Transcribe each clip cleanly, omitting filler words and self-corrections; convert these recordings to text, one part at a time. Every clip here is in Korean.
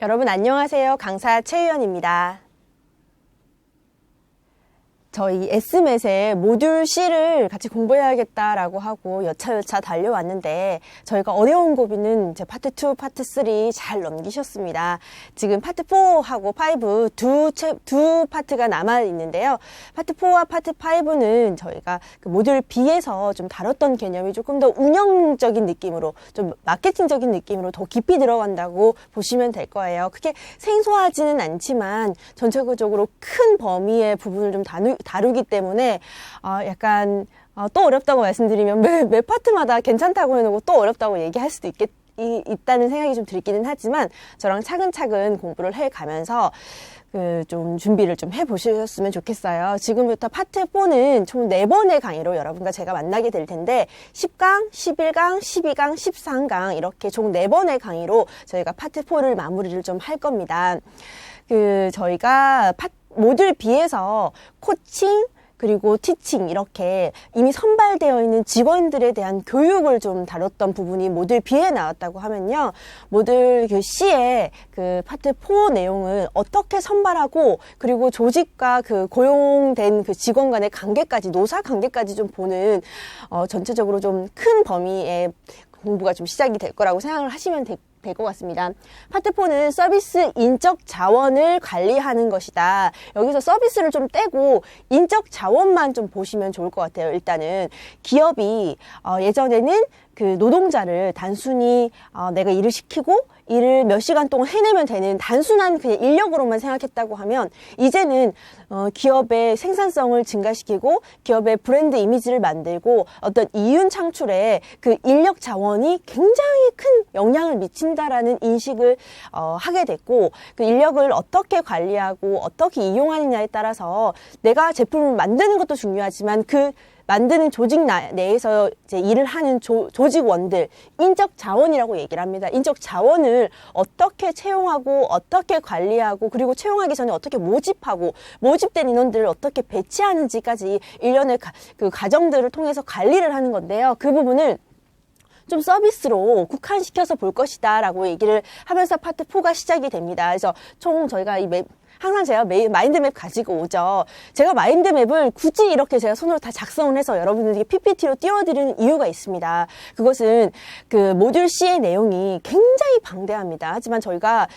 여러분 안녕하세요. 강사 최유연입니다. 저희 S맷의 모듈 C를 같이 공부해야겠다라고 하고 여차여차 달려왔는데 저희가 어려운 고비는 이제 파트 2, 파트 3 잘 넘기셨습니다. 지금 파트 4하고 5 두 파트가 남아 있는데요. 파트 4와 파트 5는 저희가 그 모듈 B에서 좀 다뤘던 개념이 조금 더 운영적인 느낌으로 좀 마케팅적인 느낌으로 더 깊이 들어간다고 보시면 될 거예요. 그게 생소하지는 않지만 전체적으로 큰 범위의 부분을 좀 다루기 때문에 약간 또 어렵다고 말씀드리면 매 파트마다 괜찮다고 해놓고 또 어렵다고 얘기할 수도 있다는 생각이 좀 들기는 하지만 저랑 차근차근 공부를 해가면서 좀 준비를 좀 해보셨으면 좋겠어요. 지금부터 파트 4는 총 4번의 강의로 여러분과 제가 만나게 될 텐데 10강, 11강, 12강, 13강 이렇게 총 4번의 강의로 저희가 파트 4를 마무리를 좀 할 겁니다. 저희가 모듈 B에서 코칭 그리고 티칭 이렇게 이미 선발되어 있는 직원들에 대한 교육을 좀 다뤘던 부분이 모듈 B에 나왔다고 하면요. 모듈 C의 파트 4 내용은 어떻게 선발하고 그리고 조직과 고용된 직원 간의 관계까지 노사 관계까지 좀 보는 전체적으로 좀 큰 범위의 공부가 좀 시작이 될 거라고 생각을 하시면 될 것 같습니다. 파트 4는 서비스 인적 자원을 관리하는 것이다. 여기서 서비스를 좀 떼고 인적 자원만 좀 보시면 좋을 것 같아요. 일단은 기업이 예전에는 노동자를 단순히 내가 일을 시키고 일을 몇 시간 동안 해내면 되는 단순한 그냥 인력으로만 생각했다고 하면 이제는 기업의 생산성을 증가시키고 기업의 브랜드 이미지를 만들고 어떤 이윤 창출에 인력 자원이 굉장히 큰 영향을 미친다라는 인식을 하게 됐고 인력을 어떻게 관리하고 어떻게 이용하느냐에 따라서 내가 제품을 만드는 것도 중요하지만 만드는 조직 내에서 이제 일을 하는 조직원들, 인적 자원이라고 얘기를 합니다. 인적 자원을 어떻게 채용하고 어떻게 관리하고 그리고 채용하기 전에 어떻게 모집하고 모집된 인원들을 어떻게 배치하는지까지 일련의 과정들을 통해서 관리를 하는 건데요. 그 부분을 좀 서비스로 국한시켜서 볼 것이다 라고 얘기를 하면서 파트 4가 시작이 됩니다. 그래서 총 저희가 항상 제가 매일 마인드맵 가지고 오죠. 제가 마인드맵을 굳이 이렇게 제가 손으로 다 작성을 해서 여러분들에게 PPT로 띄워드리는 이유가 있습니다. 그것은 모듈 C의 내용이 굉장히 방대합니다. 하지만 저희가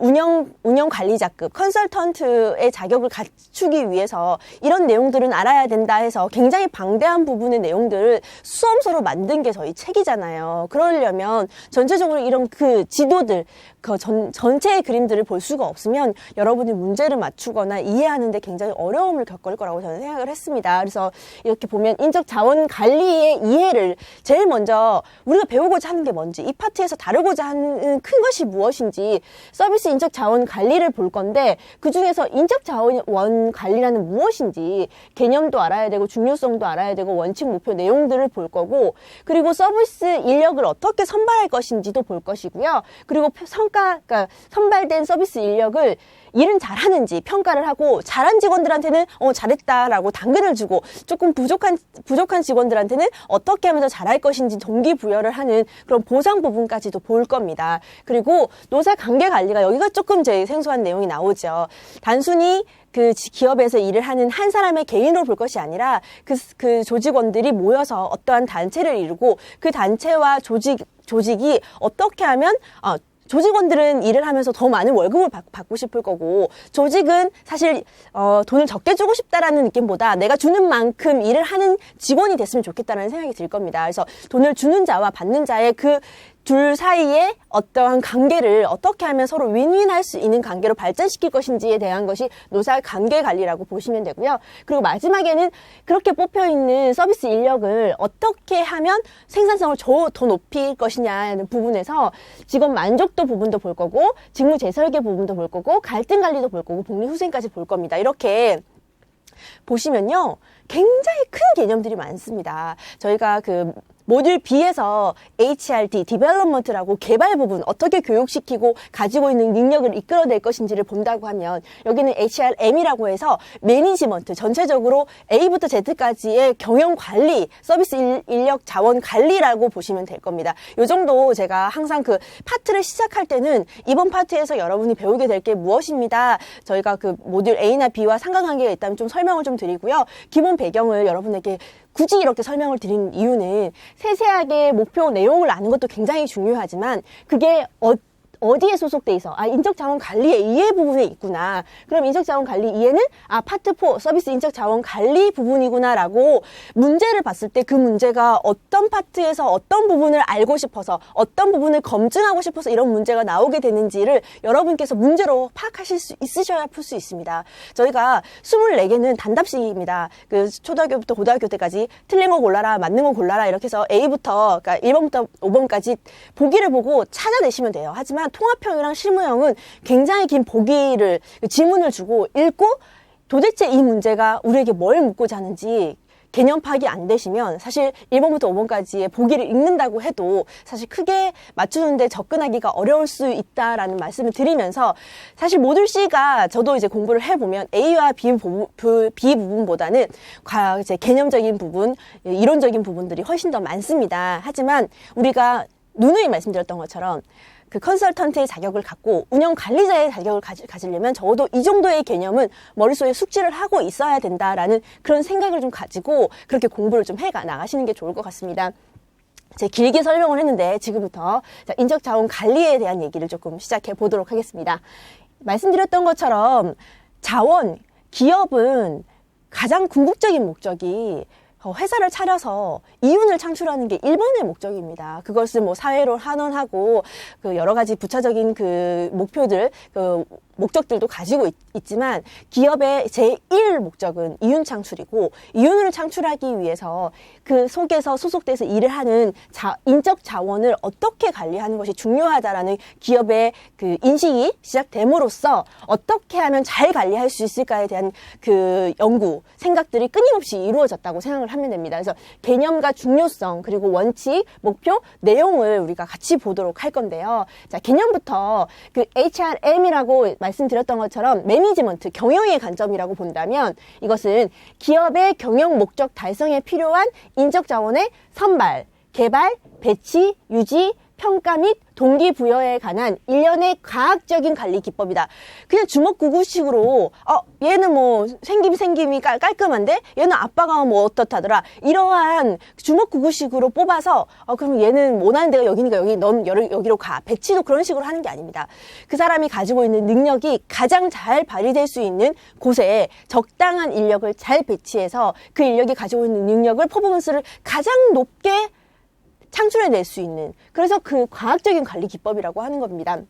운영 관리자급 컨설턴트의 자격을 갖추기 위해서 이런 내용들은 알아야 된다 해서 굉장히 방대한 부분의 내용들을 수험서로 만든 게 저희 책이잖아요. 그러려면 전체적으로 이런 지도들 전체의 그림들을 볼 수가 없으면 여러분이 문제를 맞추거나 이해하는 데 굉장히 어려움을 겪을 거라고 저는 생각을 했습니다. 그래서 이렇게 보면 인적 자원 관리의 이해를 제일 먼저 우리가 배우고자 하는 게 뭔지 이 파트에서 다루고자 하는 큰 것이 무엇인지 서비스 인적 자원 관리를 볼 건데 그중에서 인적 자원 관리라는 무엇인지 개념도 알아야 되고 중요성도 알아야 되고 원칙 목표 내용들을 볼 거고 그리고 서비스 인력을 어떻게 선발할 것인지도 볼 것이고요. 그리고 선발된 서비스 인력을 일은 잘하는지 평가를 하고 잘한 직원들한테는 잘했다라고 당근을 주고 조금 부족한 직원들한테는 어떻게 하면 더 잘할 것인지 동기부여를 하는 그런 보상 부분까지도 볼 겁니다. 그리고 노사 관계 관리가 여기가 조금 제일 생소한 내용이 나오죠. 단순히 기업에서 일을 하는 한 사람의 개인으로 볼 것이 아니라 그 조직원들이 모여서 어떠한 단체를 이루고 그 단체와 조직이 어떻게 하면 조직원들은 일을 하면서 더 많은 월급을 받고 싶을 거고 조직은 사실 돈을 적게 주고 싶다라는 느낌보다 내가 주는 만큼 일을 하는 직원이 됐으면 좋겠다는 생각이 들 겁니다. 그래서 돈을 주는 자와 받는 자의 둘 사이에 어떠한 관계를 어떻게 하면 서로 윈윈할 수 있는 관계로 발전시킬 것인지에 대한 것이 노사 관계 관리라고 보시면 되고요. 그리고 마지막에는 그렇게 뽑혀있는 서비스 인력을 어떻게 하면 생산성을 더 높일 것이냐는 부분에서 직원 만족도 부분도 볼 거고 직무 재설계 부분도 볼 거고 갈등 관리도 볼 거고 복리 후생까지 볼 겁니다. 이렇게 보시면요. 굉장히 큰 개념들이 많습니다. 저희가 모듈 B에서 HRD, Development라고 개발 부분, 어떻게 교육시키고 가지고 있는 능력을 이끌어낼 것인지를 본다고 하면 여기는 HRM이라고 해서 매니지먼트, 전체적으로 A부터 Z까지의 경영 관리, 서비스 인력 자원 관리라고 보시면 될 겁니다. 요 정도 제가 항상 그 파트를 시작할 때는 이번 파트에서 여러분이 배우게 될 게 무엇입니다. 저희가 그 모듈 A나 B와 상관관계가 있다면 좀 설명을 좀 드리고요. 기본 배경을 여러분에게 굳이 이렇게 설명을 드리는 이유는 세세하게 목표 내용을 아는 것도 굉장히 중요하지만 그게 어디에 소속돼 있어? 인적자원관리의 이해 부분에 있구나. 그럼 인적자원관리 이해는 파트 4 서비스 인적자원관리 부분이구나 라고 문제를 봤을 때 그 문제가 어떤 파트에서 어떤 부분을 알고 싶어서 어떤 부분을 검증하고 싶어서 이런 문제가 나오게 되는지를 여러분께서 문제로 파악하실 수 있으셔야 풀 수 있습니다. 저희가 24개는 단답식입니다. 그 초등학교부터 고등학교 때까지 틀린 거 골라라, 맞는 거 골라라 이렇게 해서 A부터 그러니까 1번부터 5번까지 보기를 보고 찾아내시면 돼요. 하지만 통합형이랑 실무형은 굉장히 긴 보기를 지문을 주고 읽고 도대체 이 문제가 우리에게 뭘 묻고자 하는지 개념 파악이 안 되시면 사실 1번부터 5번까지의 보기를 읽는다고 해도 사실 크게 맞추는데 접근하기가 어려울 수 있다라는 말씀을 드리면서 사실 모듈 C가 저도 이제 공부를 해보면 A와 B 부분보다는 이제 개념적인 부분, 이론적인 부분들이 훨씬 더 많습니다. 하지만 우리가 누누이 말씀드렸던 것처럼 그 컨설턴트의 자격을 갖고 운영 관리자의 자격을 가지려면 적어도 이 정도의 개념은 머릿속에 숙지를 하고 있어야 된다라는 그런 생각을 좀 가지고 그렇게 공부를 좀 해 나가시는 게 좋을 것 같습니다. 제가 길게 설명을 했는데 지금부터 인적자원 관리에 대한 얘기를 조금 시작해 보도록 하겠습니다. 말씀드렸던 것처럼 기업은 가장 궁극적인 목적이 회사를 차려서 이윤을 창출하는 게 1번의 목적입니다. 그것을 뭐 사회로 환원하고 그 여러 가지 부차적인 그 목표들, 그 목적들도 가지고 있지만 기업의 제1 목적은 이윤 창출이고 이윤을 창출하기 위해서 그 속에서 소속돼서 일을 하는 인적 자원을 어떻게 관리하는 것이 중요하다라는 기업의 그 인식이 시작됨으로써 어떻게 하면 잘 관리할 수 있을까에 대한 그 연구, 생각들이 끊임없이 이루어졌다고 생각을 하면 됩니다. 그래서 개념과 중요성 그리고 원칙, 목표, 내용을 우리가 같이 보도록 할 건데요. 자, 개념부터 그 HRM이라고 말씀드렸던 것처럼 매니지먼트, 경영의 관점이라고 본다면 이것은 기업의 경영 목적 달성에 필요한 인적 자원의 선발, 개발, 배치, 유지, 평가 및 동기부여에 관한 일련의 과학적인 관리 기법이다. 그냥 주먹구구식으로 얘는 뭐 생김이 깔끔한데 얘는 아빠가 뭐 어떻다더라. 이러한 주먹구구식으로 뽑아서 그럼 얘는 원하는 데가 여기니까 넌 여기로 가. 배치도 그런 식으로 하는 게 아닙니다. 그 사람이 가지고 있는 능력이 가장 잘 발휘될 수 있는 곳에 적당한 인력을 잘 배치해서 그 인력이 가지고 있는 능력을 퍼포먼스를 가장 높게 창출해낼 수 있는 그래서 그 과학적인 관리 기법이라고 하는 겁니다.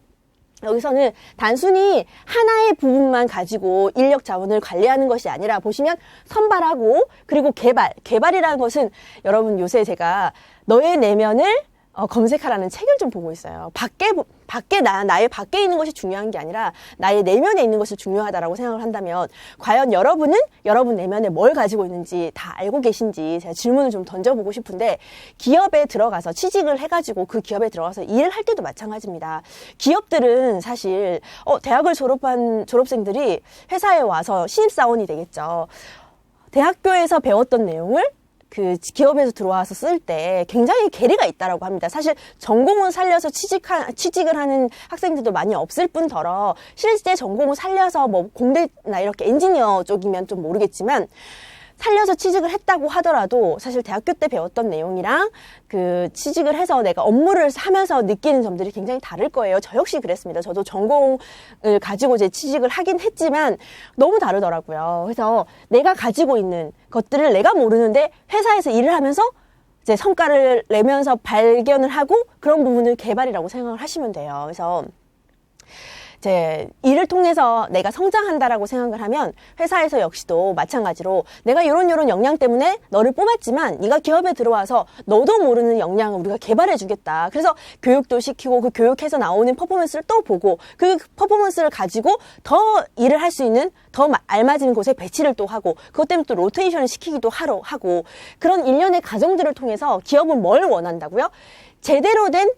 여기서는 단순히 하나의 부분만 가지고 인력 자원을 관리하는 것이 아니라 보시면 선발하고 그리고 개발이라는 것은 여러분 요새 제가 너의 내면을 검색하라는 책을 좀 보고 있어요. 나의 밖에 있는 것이 중요한 게 아니라 나의 내면에 있는 것이 중요하다라고 생각을 한다면 과연 여러분은 여러분 내면에 뭘 가지고 있는지 다 알고 계신지 제가 질문을 좀 던져보고 싶은데 기업에 들어가서 취직을 해가지고 그 기업에 들어가서 일을 할 때도 마찬가지입니다. 기업들은 사실 대학을 졸업한 졸업생들이 회사에 와서 신입사원이 되겠죠. 대학교에서 배웠던 내용을 그 기업에서 들어와서 쓸 때 굉장히 괴리가 있다라고 합니다. 사실 전공을 살려서 취직을 하는 학생들도 많이 없을 뿐더러 실제 전공을 살려서 뭐 공대나 이렇게 엔지니어 쪽이면 좀 모르겠지만 살려서 취직을 했다고 하더라도 사실 대학교 때 배웠던 내용이랑 그 취직을 해서 내가 업무를 하면서 느끼는 점들이 굉장히 다를 거예요. 저 역시 그랬습니다. 저도 전공을 가지고 이제 취직을 하긴 했지만 너무 다르더라고요. 그래서 내가 가지고 있는 것들을 내가 모르는데 회사에서 일을 하면서 이제 성과를 내면서 발견을 하고 그런 부분을 개발이라고 생각을 하시면 돼요. 그래서 제 일을 통해서 내가 성장한다라고 생각을 하면 회사에서 역시도 마찬가지로 내가 이런 역량 때문에 너를 뽑았지만 네가 기업에 들어와서 너도 모르는 역량을 우리가 개발해 주겠다. 그래서 교육도 시키고 그 교육에서 나오는 퍼포먼스를 또 보고 그 퍼포먼스를 가지고 더 일을 할 수 있는 더 알맞은 곳에 배치를 또 하고 그것 때문에 또 로테이션을 시키기도 하고 그런 일련의 과정들을 통해서 기업은 뭘 원한다고요? 제대로 된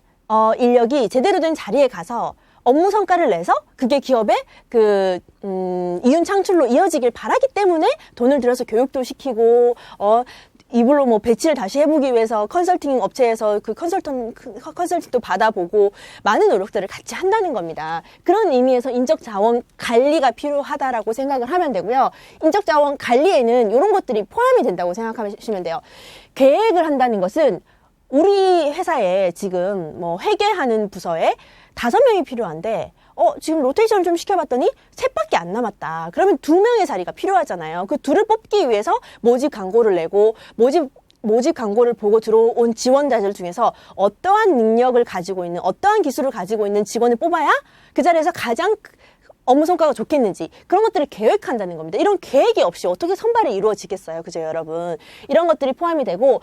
인력이 제대로 된 자리에 가서 업무 성과를 내서 그게 기업의 이윤 창출로 이어지길 바라기 때문에 돈을 들여서 교육도 시키고, 이불로 뭐 배치를 다시 해보기 위해서 컨설팅 업체에서 그 컨설팅도 받아보고 많은 노력들을 같이 한다는 겁니다. 그런 의미에서 인적 자원 관리가 필요하다라고 생각을 하면 되고요. 인적 자원 관리에는 이런 것들이 포함이 된다고 생각하시면 돼요. 계획을 한다는 것은 우리 회사에 지금 뭐 회계하는 부서에 5명이 필요한데 지금 로테이션을 좀 시켜봤더니 3밖에 안 남았다. 그러면 2명의 자리가 필요하잖아요. 그 둘을 뽑기 위해서 모집 광고를 내고 모집 광고를 보고 들어온 지원자들 중에서 어떠한 능력을 가지고 있는 어떠한 기술을 가지고 있는 직원을 뽑아야 그 자리에서 가장 업무 성과가 좋겠는지 그런 것들을 계획한다는 겁니다. 이런 계획이 없이 어떻게 선발이 이루어지겠어요. 그죠, 여러분? 이런 것들이 포함이 되고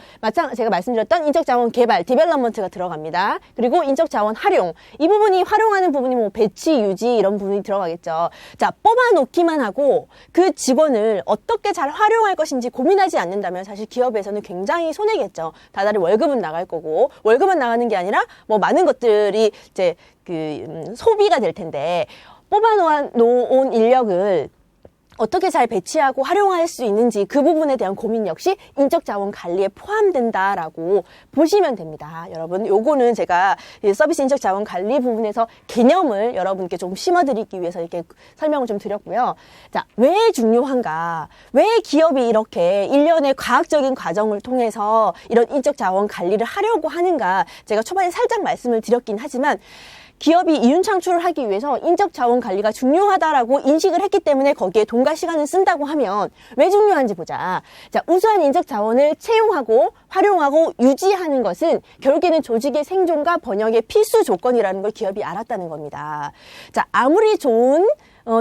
제가 말씀드렸던 인적자원 개발, 디벨롭먼트가 들어갑니다. 그리고 인적자원 활용. 이 부분이 활용하는 부분이 뭐 배치, 유지 이런 부분이 들어가겠죠. 자, 뽑아놓기만 하고 그 직원을 어떻게 잘 활용할 것인지 고민하지 않는다면 사실 기업에서는 굉장히 손해겠죠. 다달이 월급은 나갈 거고 월급은 나가는 게 아니라 뭐 많은 것들이 이제 소비가 될 텐데 뽑아놓은 인력을 어떻게 잘 배치하고 활용할 수 있는지 그 부분에 대한 고민 역시 인적자원 관리에 포함된다라고 보시면 됩니다. 여러분, 요거는 제가 서비스 인적자원 관리 부분에서 개념을 여러분께 좀 심어드리기 위해서 이렇게 설명을 좀 드렸고요. 자, 왜 중요한가? 왜 기업이 이렇게 일련의 과학적인 과정을 통해서 이런 인적자원 관리를 하려고 하는가? 제가 초반에 살짝 말씀을 드렸긴 하지만 기업이 이윤 창출을 하기 위해서 인적 자원 관리가 중요하다라고 인식을 했기 때문에 거기에 돈과 시간을 쓴다고 하면 왜 중요한지 보자. 자, 우수한 인적 자원을 채용하고 활용하고 유지하는 것은 결국에는 조직의 생존과 번영의 필수 조건이라는 걸 기업이 알았다는 겁니다. 자, 아무리 좋은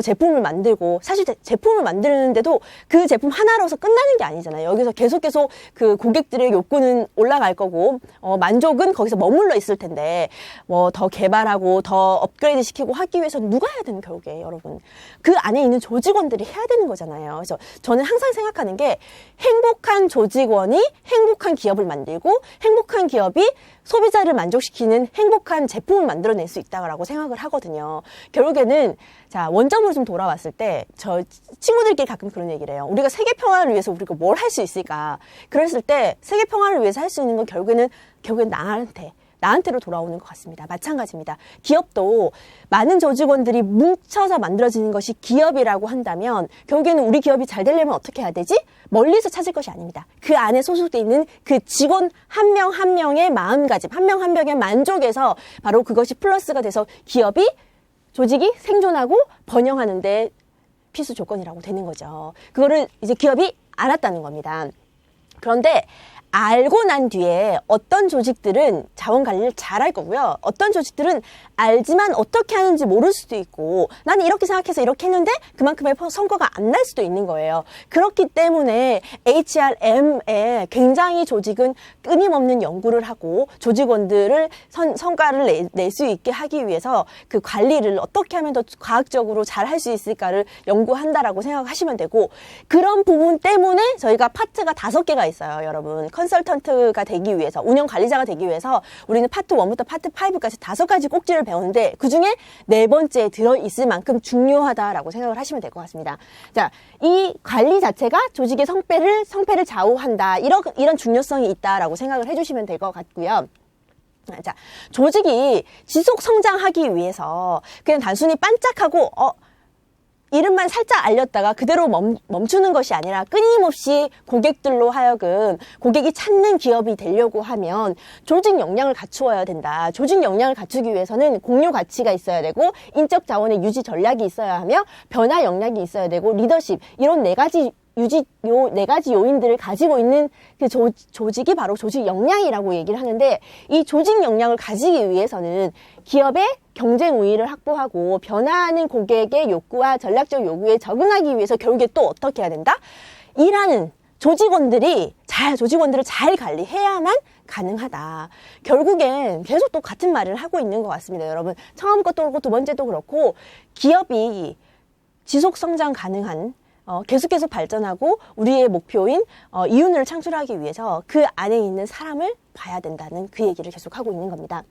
제품을 만들고 사실 제품을 만드는데도 그 제품 하나로서 끝나는 게 아니잖아요. 여기서 계속 그 고객들의 욕구는 올라갈 거고 만족은 거기서 머물러 있을 텐데 뭐 더 개발하고 더 업그레이드 시키고 하기 위해서는 누가 해야 되는 결국에 여러분 그 안에 있는 조직원들이 해야 되는 거잖아요. 그래서 저는 항상 생각하는 게 행복한 조직원이 행복한 기업을 만들고 행복한 기업이 소비자를 만족시키는 행복한 제품을 만들어낼 수 있다고 생각을 하거든요. 결국에는 자, 원점으로 좀 돌아왔을 때 저 친구들끼리 가끔 그런 얘기를 해요. 우리가 세계 평화를 위해서 우리가 뭘 할 수 있을까? 그랬을 때 세계 평화를 위해서 할 수 있는 건 결국에는 나한테로 돌아오는 것 같습니다. 마찬가지입니다. 기업도 많은 조직원들이 뭉쳐서 만들어지는 것이 기업이라고 한다면 결국에는 우리 기업이 잘 되려면 어떻게 해야 되지? 멀리서 찾을 것이 아닙니다. 그 안에 소속되어 있는 그 직원 한 명 한 명의 마음가짐, 한 명 한 명의 만족에서 바로 그것이 플러스가 돼서 조직이 생존하고 번영하는데 필수 조건이라고 되는 거죠. 그거를 이제 기업이 알았다는 겁니다. 그런데 알고 난 뒤에 어떤 조직들은 자원 관리를 잘할 거고요. 어떤 조직들은 알지만 어떻게 하는지 모를 수도 있고 나는 이렇게 생각해서 이렇게 했는데 그만큼의 성과가 안 날 수도 있는 거예요. 그렇기 때문에 HRM에 굉장히 조직은 끊임없는 연구를 하고 조직원들을 성과를 낼 수 있게 하기 위해서 그 관리를 어떻게 하면 더 과학적으로 잘 할 수 있을까를 연구한다라고 생각하시면 되고 그런 부분 때문에 저희가 파트가 5개가 있어요. 여러분. 컨설턴트가 되기 위해서 운영 관리자가 되기 위해서 우리는 파트 1부터 파트 5까지 5가지 꼭지를 배우는데 그중에 4번째에 들어있을 만큼 중요하다라고 생각을 하시면 될 것 같습니다. 자, 이 관리 자체가 조직의 성패를 좌우한다. 이런 중요성이 있다라고 생각을 해주시면 될 것 같고요. 자, 조직이 지속 성장하기 위해서 그냥 단순히 반짝하고 이름만 살짝 알렸다가 그대로 멈추는 것이 아니라 끊임없이 고객들로 하여금 고객이 찾는 기업이 되려고 하면 조직 역량을 갖추어야 된다. 조직 역량을 갖추기 위해서는 공유 가치가 있어야 되고 인적 자원의 유지 전략이 있어야 하며 변화 역량이 있어야 되고 리더십 이런 4가지 요 네 가지 요인들을 가지고 있는 그 조직이 바로 조직 역량이라고 얘기를 하는데, 이 조직 역량을 가지기 위해서는 기업의 경쟁 우위를 확보하고 변화하는 고객의 욕구와 전략적 요구에 적응하기 위해서 결국에 또 어떻게 해야 된다? 일하는 조직원들을 잘 관리해야만 가능하다. 결국엔 계속 또 같은 말을 하고 있는 것 같습니다. 여러분, 처음 것도 그렇고 두 번째도 그렇고, 기업이 지속 성장 가능한 계속해서 발전하고 우리의 목표인 이윤을 창출하기 위해서 그 안에 있는 사람을 봐야 된다는 그 얘기를 계속하고 있는 겁니다.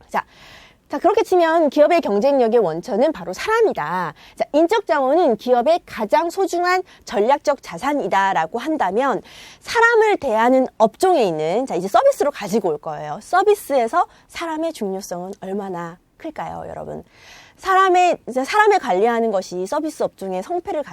자, 그렇게 치면 기업의 경쟁력의 원천은 바로 사람이다. 자, 인적 자원은 기업의 가장 소중한 전략적 자산이다라고 한다면, 사람을 대하는 업종에 있는, 자, 이제 서비스로 가지고 올 거예요. 서비스에서 사람의 중요성은 얼마나 클까요, 여러분? 사람을 관리하는 것이 서비스 업종의 성패를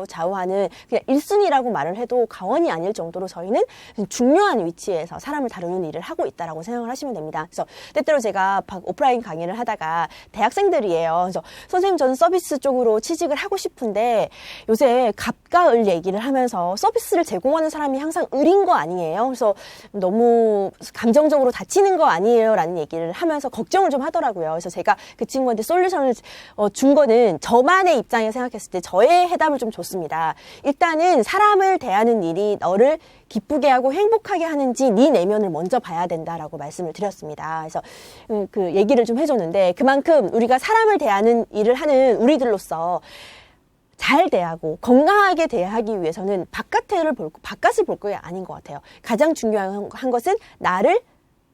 좌우하는 그냥 1순위라고 말을 해도 과언이 아닐 정도로 저희는 중요한 위치에서 사람을 다루는 일을 하고 있다라고 생각을 하시면 됩니다. 그래서 때때로 제가 오프라인 강의를 하다가 대학생들이에요. 그래서 선생님, 저는 서비스 쪽으로 취직을 하고 싶은데 요새 갑과 을 얘기를 하면서 서비스를 제공하는 사람이 항상 을인 거 아니에요? 그래서 너무 감정적으로 다치는 거 아니에요? 라는 얘기를 하면서 걱정을 좀 하더라고요. 그래서 제가 그 친구한테 솔루션을 준 거는 저만의 입장에 생각했을 때 저의 해답을 좀 줬습니다. 일단은 사람을 대하는 일이 너를 기쁘게 하고 행복하게 하는지 네 내면을 먼저 봐야 된다라고 말씀을 드렸습니다. 그래서 그 얘기를 좀 해줬는데, 그만큼 우리가 사람을 대하는 일을 하는 우리들로서 잘 대하고 건강하게 대하기 위해서는 바깥을 볼 게 아닌 것 같아요. 가장 중요한 것은 나를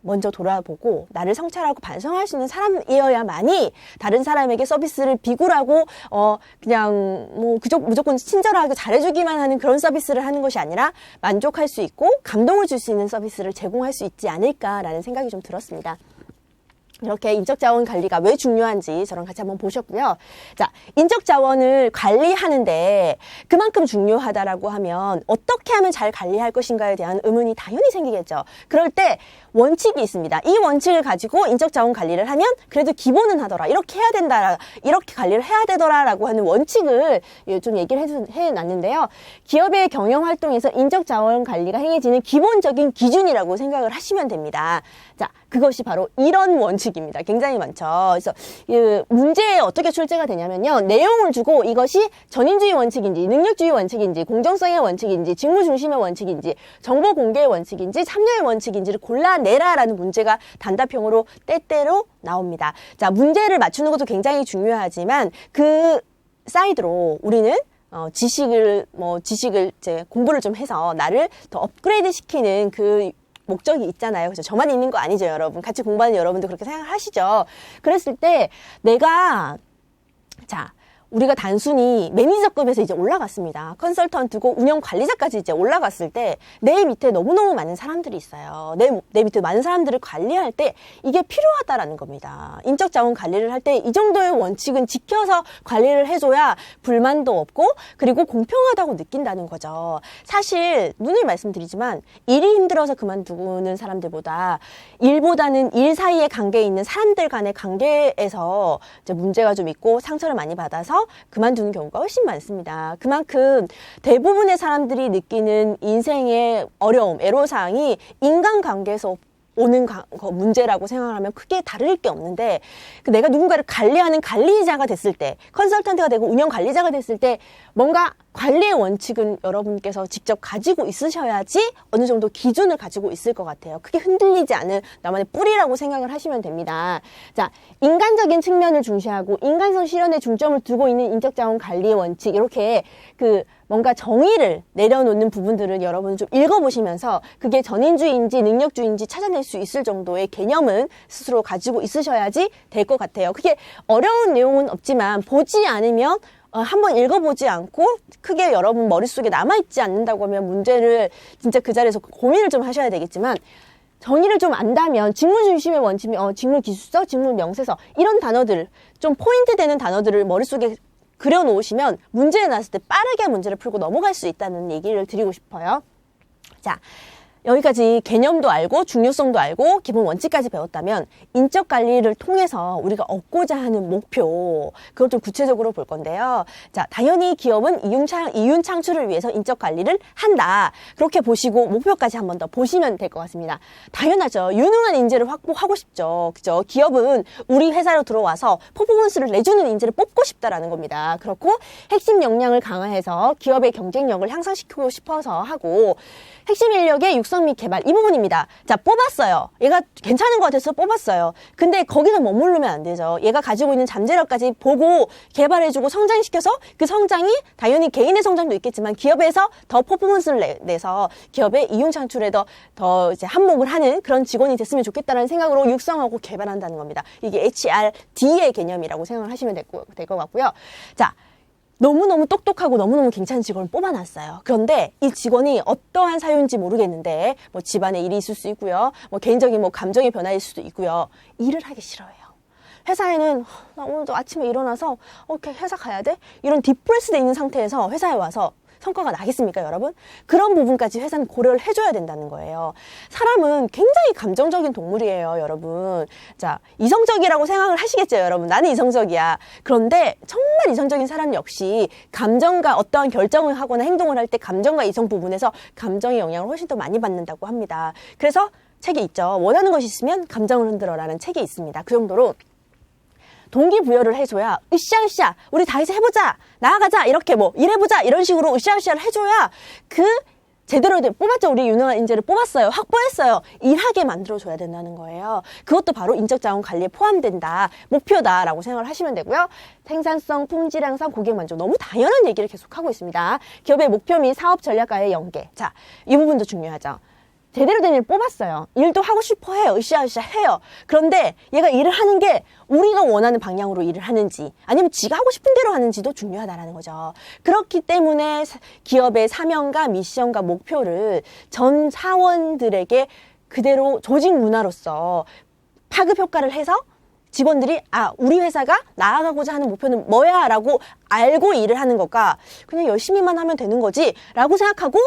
먼저 돌아보고 나를 성찰하고 반성할 수 있는 사람이어야만이 다른 사람에게 서비스를 비굴하고 그냥 뭐 무조건 친절하게 잘해주기만 하는 그런 서비스를 하는 것이 아니라 만족할 수 있고 감동을 줄 수 있는 서비스를 제공할 수 있지 않을까라는 생각이 좀 들었습니다. 이렇게 인적자원 관리가 왜 중요한지 저랑 같이 한번 보셨고요. 자, 인적자원을 관리하는데 그만큼 중요하다라고 하면 어떻게 하면 잘 관리할 것인가에 대한 의문이 당연히 생기겠죠. 그럴 때 원칙이 있습니다. 이 원칙을 가지고 인적자원 관리를 하면 그래도 기본은 하더라. 이렇게 해야 된다. 이렇게 관리를 해야 되더라라고 하는 원칙을 좀 얘기를 해놨는데요. 기업의 경영활동에서 인적자원 관리가 행해지는 기본적인 기준이라고 생각을 하시면 됩니다. 자, 그것이 바로 이런 원칙입니다. 굉장히 많죠. 그래서 문제에 어떻게 출제가 되냐면요. 내용을 주고 이것이 전인주의 원칙인지 능력주의 원칙인지 공정성의 원칙인지 직무 중심의 원칙인지 정보 공개의 원칙인지 참여의 원칙인지를 골라내라라는 문제가 단답형으로 때때로 나옵니다. 자, 문제를 맞추는 것도 굉장히 중요하지만 그 사이드로 우리는 지식을 이제 공부를 좀 해서 나를 더 업그레이드 시키는 그 목적이 있잖아요. 그래서 저만 있는 거 아니죠, 여러분. 같이 공부하는 여러분도 그렇게 생각하시죠. 그랬을 때 우리가 단순히 매니저급에서 이제 올라갔습니다. 컨설턴트고 운영 관리자까지 이제 올라갔을 때 내 밑에 너무너무 많은 사람들이 있어요. 내 밑에 많은 사람들을 관리할 때 이게 필요하다라는 겁니다. 인적 자원 관리를 할 때 이 정도의 원칙은 지켜서 관리를 해줘야 불만도 없고 그리고 공평하다고 느낀다는 거죠. 사실 눈을 말씀드리지만 일이 힘들어서 그만두는 사람들보다 일보다는 일 사이에 관계에 있는 사람들 간의 관계에서 이제 문제가 좀 있고 상처를 많이 받아서 그만두는 경우가 훨씬 많습니다. 그만큼 대부분의 사람들이 느끼는 인생의 어려움, 애로사항이 인간관계에서 오는 문제라고 생각하면 크게 다를 게 없는데 내가 누군가를 관리하는 관리자가 됐을 때 컨설턴트가 되고 운영 관리자가 됐을 때 뭔가 관리의 원칙은 여러분께서 직접 가지고 있으셔야지 어느 정도 기준을 가지고 있을 것 같아요. 크게 흔들리지 않은 나만의 뿌리라고 생각을 하시면 됩니다. 자, 인간적인 측면을 중시하고 인간성 실현에 중점을 두고 있는 인적자원 관리의 원칙 이렇게 뭔가 정의를 내려놓는 부분들을 여러분은 좀 읽어보시면서 그게 전인주의인지 능력주의인지 찾아낼 수 있을 정도의 개념은 스스로 가지고 있으셔야지 될 것 같아요. 그게 어려운 내용은 없지만 보지 않으면 한번 읽어보지 않고 크게 여러분 머릿속에 남아있지 않는다고 하면 문제를 진짜 그 자리에서 고민을 좀 하셔야 되겠지만 정의를 좀 안다면 직무 중심의 원칙이 직무 기술서, 직무 명세서 이런 단어들 좀 포인트 되는 단어들을 머릿속에 그려놓으시면 문제에 나왔을 때 빠르게 문제를 풀고 넘어갈 수 있다는 얘기를 드리고 싶어요. 자, 여기까지 개념도 알고 중요성도 알고 기본 원칙까지 배웠다면 인적 관리를 통해서 우리가 얻고자 하는 목표, 그걸 좀 구체적으로 볼 건데요. 자, 당연히 기업은 이윤 창출을 위해서 인적 관리를 한다. 그렇게 보시고 목표까지 한 번 더 보시면 될 것 같습니다. 당연하죠. 유능한 인재를 확보하고 싶죠. 그죠? 기업은 우리 회사로 들어와서 퍼포먼스를 내주는 인재를 뽑고 싶다라는 겁니다. 그렇고 핵심 역량을 강화해서 기업의 경쟁력을 향상시키고 싶어서 하고, 핵심 인력의 육성 및 개발, 이 부분입니다. 자, 뽑았어요. 얘가 괜찮은 것 같아서 뽑았어요. 근데 거기서 머무르면 안 되죠. 얘가 가지고 있는 잠재력까지 보고 개발해주고 성장시켜서 그 성장이 당연히 개인의 성장도 있겠지만 기업에서 더 퍼포먼스를 내서 기업의 이윤 창출에 더 이제 한몫을 하는 그런 직원이 됐으면 좋겠다는 생각으로 육성하고 개발한다는 겁니다. 이게 HRD의 개념이라고 생각을 하시면 될 것 같고요. 자, 너무너무 똑똑하고 너무너무 괜찮은 직원을 뽑아놨어요. 그런데 이 직원이 어떠한 사유인지 모르겠는데 뭐 집안에 일이 있을 수 있고요. 뭐 개인적인 뭐 감정의 변화일 수도 있고요. 일을 하기 싫어해요. 회사에는 나 오늘도 아침에 일어나서 회사 가야 돼? 이런 디프레스돼 있는 상태에서 회사에 와서 성과가 나겠습니까, 여러분? 그런 부분까지 회사는 고려를 해줘야 된다는 거예요. 사람은 굉장히 감정적인 동물이에요, 여러분. 자, 이성적이라고 생각을 하시겠죠, 여러분. 나는 이성적이야. 그런데 정말 이성적인 사람 역시 감정과 어떠한 결정을 하거나 행동을 할 때 감정과 이성 부분에서 감정의 영향을 훨씬 더 많이 받는다고 합니다. 그래서 책에 있죠. 원하는 것이 있으면 감정을 흔들어라는 책이 있습니다. 그 정도로 동기부여를 해줘야 으쌰으쌰 우리 다해서 해보자 나아가자 이렇게 뭐 일해보자 이런 식으로 으쌰으쌰를 해줘야 그 제대로 뽑았죠. 우리 유능한 인재를 뽑았어요. 확보했어요. 일하게 만들어줘야 된다는 거예요. 그것도 바로 인적자원 관리에 포함된다. 목표다라고 생각을 하시면 되고요. 생산성, 품질 향상, 고객 만족 너무 당연한 얘기를 계속하고 있습니다. 기업의 목표 및 사업 전략과의 연계. 자, 이 부분도 중요하죠. 제대로 된 일 뽑았어요. 일도 하고 싶어 해요. 으쌰으쌰 해요. 그런데 얘가 일을 하는 게 우리가 원하는 방향으로 일을 하는지 아니면 지가 하고 싶은 대로 하는지도 중요하다라는 거죠. 그렇기 때문에 기업의 사명과 미션과 목표를 전 사원들에게 그대로 조직 문화로서 파급 효과를 해서 직원들이 우리 회사가 나아가고자 하는 목표는 뭐야 라고 알고 일을 하는 것과 그냥 열심히만 하면 되는 거지 라고 생각하고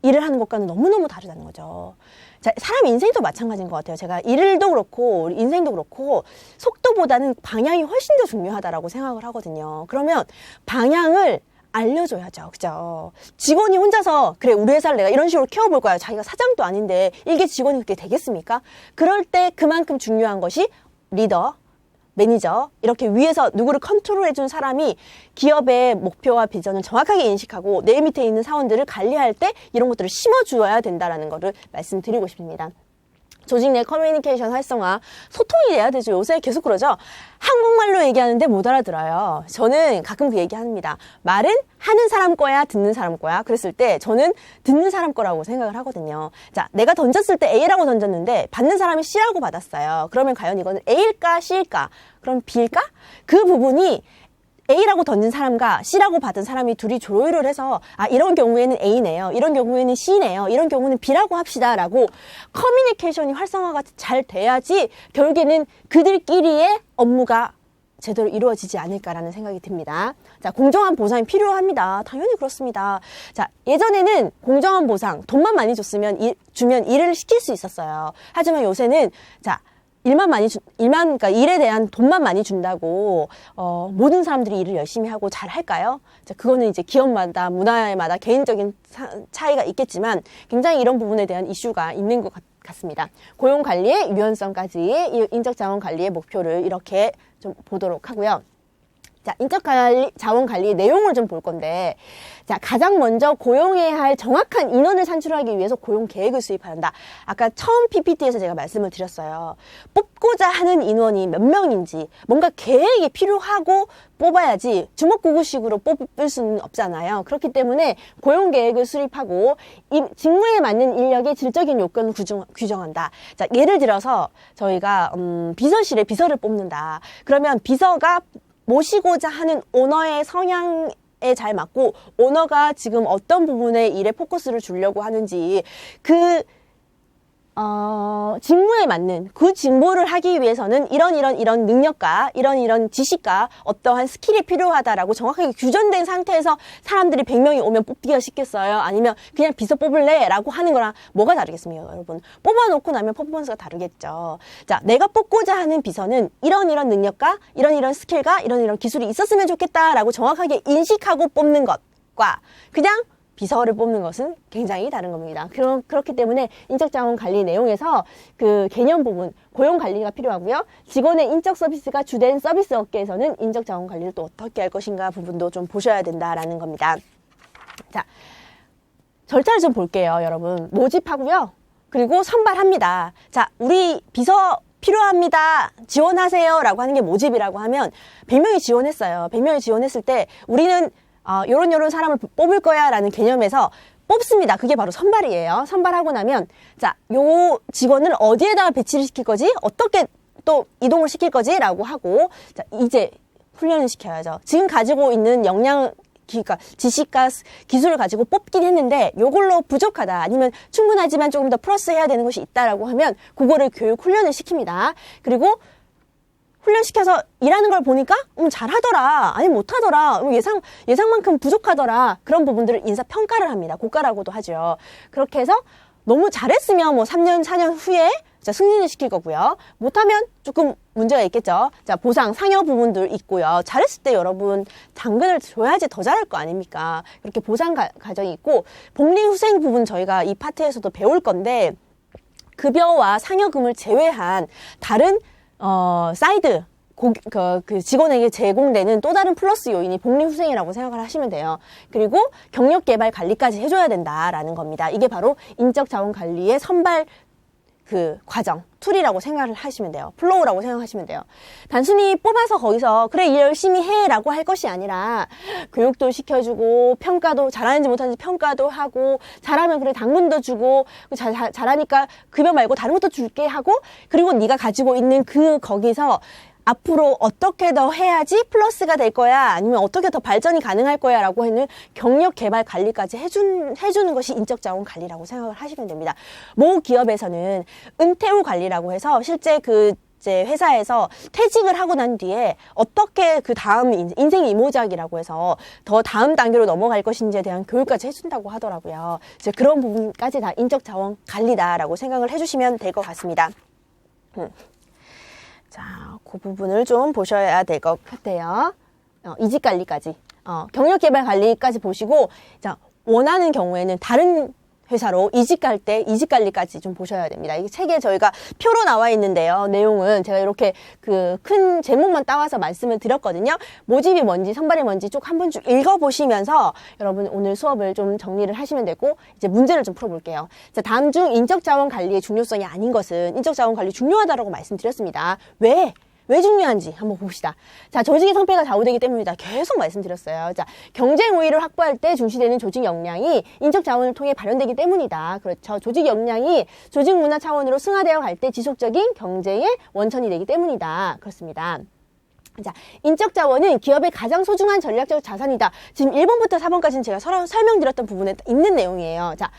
일을 하는 것과는 너무너무 다르다는 거죠. 자, 사람 인생도 마찬가지인 것 같아요. 제가 일도 그렇고 인생도 그렇고 속도보다는 방향이 훨씬 더 중요하다라고 생각을 하거든요. 그러면 방향을 알려줘야죠. 그죠? 직원이 혼자서 그래 우리 회사를 내가 이런 식으로 키워볼 거야. 자기가 사장도 아닌데 일개 직원이 그렇게 되겠습니까? 그럴 때 그만큼 중요한 것이 리더, 매니저, 이렇게 위에서 누구를 컨트롤해준 사람이 기업의 목표와 비전을 정확하게 인식하고 내 밑에 있는 사원들을 관리할 때 이런 것들을 심어주어야 된다는 거를 말씀드리고 싶습니다. 조직 내 커뮤니케이션 활성화, 소통이 돼야 되죠. 요새 계속 그러죠. 한국말로 얘기하는데 못 알아들어요. 저는 가끔 그 얘기합니다. 말은 하는 사람 거야, 듣는 사람 거야. 그랬을 때 저는 듣는 사람 거라고 생각을 하거든요. 자, 내가 던졌을 때 A라고 던졌는데 받는 사람이 C라고 받았어요. 그러면 과연 이거는 A일까, C일까? 그럼 B일까? 그 부분이 A라고 던진 사람과 C라고 받은 사람이 둘이 조율을 해서 이런 경우에는 A네요. 이런 경우에는 C네요. 이런 경우는 B라고 합시다. 라고 커뮤니케이션이 활성화가 잘 돼야지 결국에는 그들끼리의 업무가 제대로 이루어지지 않을까라는 생각이 듭니다. 자, 공정한 보상이 필요합니다. 당연히 그렇습니다. 자, 예전에는 공정한 보상, 돈만 많이 주면 일을 시킬 수 있었어요. 하지만 요새는 그러니까 일에 대한 돈만 많이 준다고, 모든 사람들이 일을 열심히 하고 잘 할까요? 자, 그거는 이제 기업마다, 문화마다 개인적인 차이가 있겠지만, 굉장히 이런 부분에 대한 이슈가 있는 것 같습니다. 고용관리의 유연성까지, 인적자원관리의 목표를 이렇게 좀 보도록 하고요. 자, 인적자원관리의 내용을 좀 볼 건데, 자, 가장 먼저 고용해야 할 정확한 인원을 산출하기 위해서 고용 계획을 수립한다. 아까 처음 PPT에서 제가 말씀을 드렸어요. 뽑고자 하는 인원이 몇 명인지, 뭔가 계획이 필요하고 뽑아야지 주먹구구식으로 뽑을 수는 없잖아요. 그렇기 때문에 고용 계획을 수립하고 이 직무에 맞는 인력의 질적인 요건을 규정한다. 자, 예를 들어서 저희가 비서실에 비서를 뽑는다. 그러면 비서가 모시고자 하는 오너의 성향에 잘 맞고 오너가 지금 어떤 부분에 일에 포커스를 주려고 하는지 그 직무에 맞는 그 직무를 하기 위해서는 이런 능력과 이런 지식과 어떠한 스킬이 필요하다라고 정확하게 규정된 상태에서 사람들이 100명이 오면 뽑기가 쉽겠어요? 아니면 그냥 비서 뽑을래? 라고 하는 거랑 뭐가 다르겠습니까, 여러분? 뽑아놓고 나면 퍼포먼스가 다르겠죠. 자, 내가 뽑고자 하는 비서는 이런 그러니까 이런 스킬과 이런 기술이 있었으면 좋겠다라고 정확하게 인식하고 뽑는 것과 그냥 비서를 뽑는 것은 굉장히 다른 겁니다. 그렇기 때문에 인적자원 관리 내용에서 그 개념 부분, 고용 관리가 필요하고요. 직원의 인적 서비스가 주된 서비스 업계에서는 인적자원 관리를 또 어떻게 할 것인가 부분도 좀 보셔야 된다라는 겁니다. 자, 절차를 좀 볼게요, 여러분. 모집하고요. 그리고 선발합니다. 자, 우리 비서 필요합니다. 지원하세요. 라고 하는 게 모집이라고 하면 100명이 지원했어요. 100명이 지원했을 때 우리는 요런 사람을 뽑을 거야 라는 개념에서 뽑습니다. 그게 바로 선발이에요. 선발하고 나면 자, 요 직원을 어디에다가 배치를 시킬 거지? 어떻게 또 이동을 시킬 거지? 라고 하고 자, 이제 훈련을 시켜야죠. 지금 가지고 있는 그러니까 지식과 기술을 가지고 뽑긴 했는데 요걸로 부족하다 아니면 충분하지만 조금 더 플러스 해야 되는 것이 있다라고 하면 그거를 교육 훈련을 시킵니다. 그리고 훈련시켜서 일하는 걸 보니까 잘하더라 아니 못하더라 예상만큼 부족하더라 그런 부분들을 인사평가를 합니다. 고가라고도 하죠. 그렇게 해서 너무 잘했으면 뭐 3년 4년 후에 승진을 시킬 거고요. 못하면 조금 문제가 있겠죠. 자, 보상, 상여 부분도 있고요. 잘했을 때 여러분 당근을 줘야지 더 잘할 거 아닙니까? 그렇게 보상 과정이 있고 복리후생 부분 저희가 이 파트에서도 배울 건데 급여와 상여금을 제외한 다른 사이드 그 직원에게 제공되는 또 다른 플러스 요인이 복리후생이라고 생각을 하시면 돼요. 그리고 경력개발 관리까지 해줘야 된다라는 겁니다. 이게 바로 인적자원관리의 선발 그 과정, 툴이라고 생각을 하시면 돼요. 플로우라고 생각하시면 돼요. 단순히 뽑아서 거기서 그래 일 열심히 해 라고 할 것이 아니라 교육도 시켜주고 평가도 잘하는지 못하는지 평가도 하고 잘하면 그래 당근도 주고 잘하니까 급여 말고 다른 것도 줄게 하고 그리고 네가 가지고 있는 거기서 앞으로 어떻게 더 해야지 플러스가 될 거야 아니면 어떻게 더 발전이 가능할 거야 라고 하는 경력 개발 관리까지 해주는 것이 인적자원 관리라고 생각을 하시면 됩니다. 모 기업에서는 은퇴 후 관리라고 해서 실제 이제 회사에서 퇴직을 하고 난 뒤에 어떻게 그 다음 인생 이모작이라고 해서 더 다음 단계로 넘어갈 것인지에 대한 교육까지 해준다고 하더라고요. 이제 그런 부분까지 다 인적자원 관리다라고 생각을 해주시면 될 것 같습니다. 자, 그 부분을 좀 보셔야 될 것 같아요. 이직 관리까지, 경력 개발 관리까지 보시고, 자, 원하는 경우에는 다른 회사로 이직할 때 이직 관리까지 좀 보셔야 됩니다. 이 책에 저희가 표로 나와 있는데요. 내용은 제가 이렇게 그 큰 제목만 따와서 말씀을 드렸거든요. 모집이 뭔지 선발이 뭔지 쭉 한 번 쭉 읽어보시면서 여러분 오늘 수업을 좀 정리를 하시면 되고 이제 문제를 좀 풀어볼게요. 자, 다음 중 인적자원 관리의 중요성이 아닌 것은 인적자원 관리 중요하다라고 말씀드렸습니다. 왜 중요한지 한번 봅시다. 자, 조직의 성패가 좌우되기 때문이다. 계속 말씀드렸어요. 자, 경쟁 우위를 확보할 때 중시되는 조직 역량이 인적 자원을 통해 발현되기 때문이다. 그렇죠. 조직 역량이 조직 문화 차원으로 승화되어 갈 때 지속적인 경쟁의 원천이 되기 때문이다. 그렇습니다. 자, 인적 자원은 기업의 가장 소중한 전략적 자산이다. 지금 1번부터 4번까지는 제가 설명드렸던 부분에 있는 내용이에요. 자,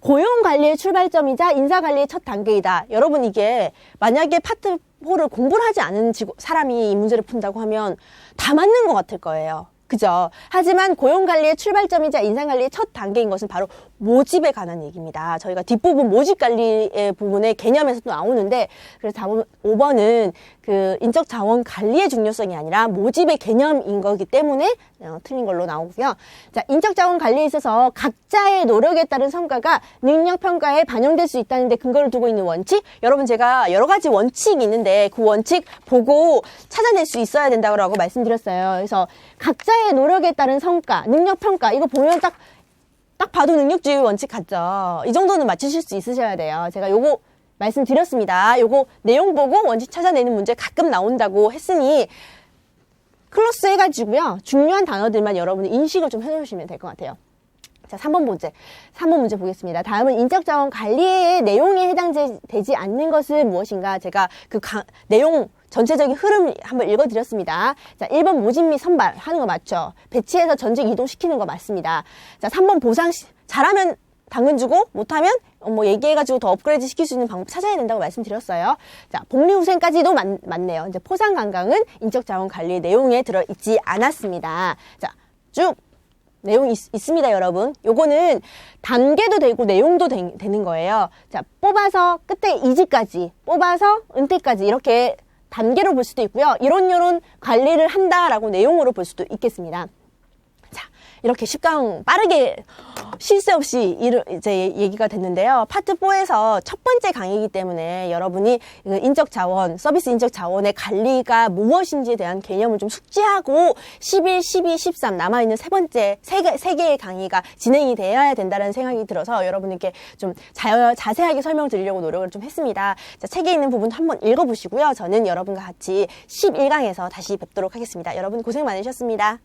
고용 관리의 출발점이자 인사 관리의 첫 단계이다. 여러분 이게 만약에 파트 4를 공부를 하지 않은 사람이 이 문제를 푼다고 하면 다 맞는 것 같을 거예요. 그죠? 하지만 고용관리의 출발점이자 인상관리의 첫 단계인 것은 바로 모집에 관한 얘기입니다. 저희가 뒷부분 모집관리의 부분의 개념에서도 나오는데 그래서 5번은 그 인적자원 관리의 중요성이 아니라 모집의 개념인 거기 때문에 틀린 걸로 나오고요. 자, 인적자원 관리에 있어서 각자의 노력에 따른 성과가 능력평가에 반영될 수 있다는데 근거를 두고 있는 원칙. 여러분 제가 여러 가지 원칙이 있는데 그 원칙 보고 찾아낼 수 있어야 된다고 말씀드렸어요. 그래서 각자의 노력에 따른 성과, 능력평가 이거 보면 딱 봐도 능력주의 원칙 같죠. 이 정도는 맞추실 수 있으셔야 돼요. 제가 요거 말씀드렸습니다. 요거 내용 보고 원칙 찾아내는 문제 가끔 나온다고 했으니 클로스 해가지고요. 중요한 단어들만 여러분이 인식을 좀 해놓으시면 될 것 같아요. 자, 3번 문제 보겠습니다. 다음은 인적자원 관리의 내용에 해당되지 않는 것은 무엇인가? 제가 내용 전체적인 흐름 한번 읽어드렸습니다. 자, 1번 모집 및 선발 하는 거 맞죠? 배치해서 전직 이동시키는 거 맞습니다. 자, 3번 보상, 잘하면 당근 주고 못하면 뭐 얘기해가지고 더 업그레이드 시킬 수 있는 방법 찾아야 된다고 말씀드렸어요. 자, 복리후생까지도 맞네요. 이제 포상관광은 인적자원관리 내용에 들어있지 않았습니다. 자, 쭉 내용이 있습니다, 여러분. 요거는 단계도 되고 내용도 되는 거예요. 자, 뽑아서 끝에 이직까지, 뽑아서 은퇴까지 이렇게 단계로 볼 수도 있고요. 이런 관리를 한다라고 내용으로 볼 수도 있겠습니다. 자, 이렇게 10강 빠르게 쉴 새 없이 이제 얘기가 됐는데요. 파트 4에서 첫 번째 강의이기 때문에 여러분이 인적자원, 서비스 인적자원의 관리가 무엇인지에 대한 개념을 좀 숙지하고 11, 12, 13 남아있는 세 개의 강의가 진행이 되어야 된다는 생각이 들어서 여러분께 좀 자세하게 설명드리려고 노력을 좀 했습니다. 자, 책에 있는 부분 한번 읽어보시고요. 저는 여러분과 같이 11강에서 다시 뵙도록 하겠습니다. 여러분 고생 많으셨습니다.